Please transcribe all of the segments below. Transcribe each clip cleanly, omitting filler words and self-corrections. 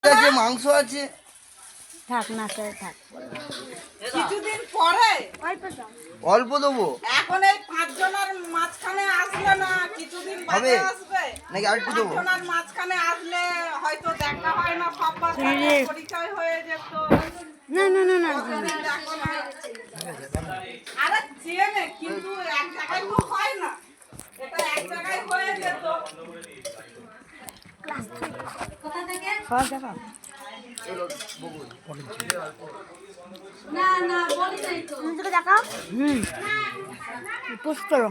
মাংস আছে থাক না স্যার থাক কিছুদিন পরে অল্প দেবো এখন এই 5 জনের মাঝখানে আসলে না কিছুদিন বাদে আসবে নাকি আরেকটু দেবো? 5 জনের মাঝখানে আসলে হয়তো দেখা হয় না সবার সাথে পরিচয় হয়ে যেত। না না না না দেখো না আরে চেনে কিন্তু এক জায়গায় তো হয় না, এটা এক জায়গায় হয়ে যেত। কোথা থেকে সব দেখা না না বলি নাই তো দেখা পোস্ট করো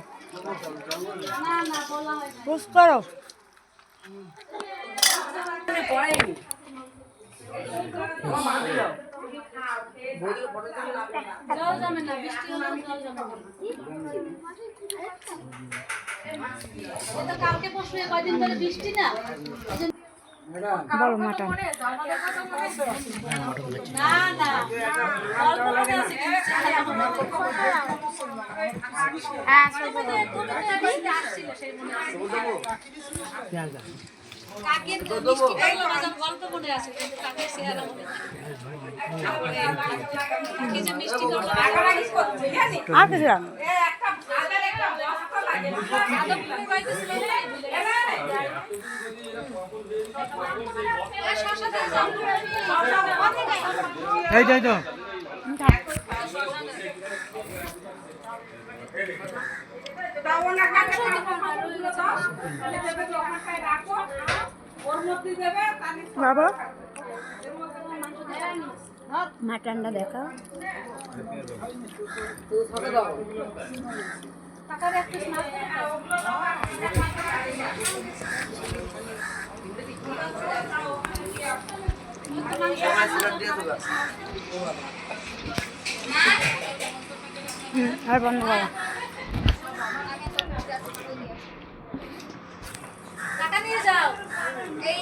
না না বলা হয় পোস্ট করো জল জমে না, বৃষ্টি হলে জল জমে না। কালকে পরশু কয়দিন ধরে বৃষ্টি না, বলো মাটন না না অল্প করে আছে কাকের মিষ্টি খাইলো বাজার গল্প মনে আছে কিন্তু কাকের চেহারা মনে নেই। কি যে মিষ্টি করলো রাগারাগি করছে জানি আর কিছু রাখো একটা ভাগের একটা বস্তা লাগে আদব করে কইতেছিল না শশা দিয়ে যাও এই যাই তো দাও না কাকে দাও দেবে যখন খাই রাখো ওর মধ্যে দেবে তাহলে বাবা মাটনটা দেখো টাকার একটা স্নাপ আর বন্ধ করো টাকা নিয়ে যাও এই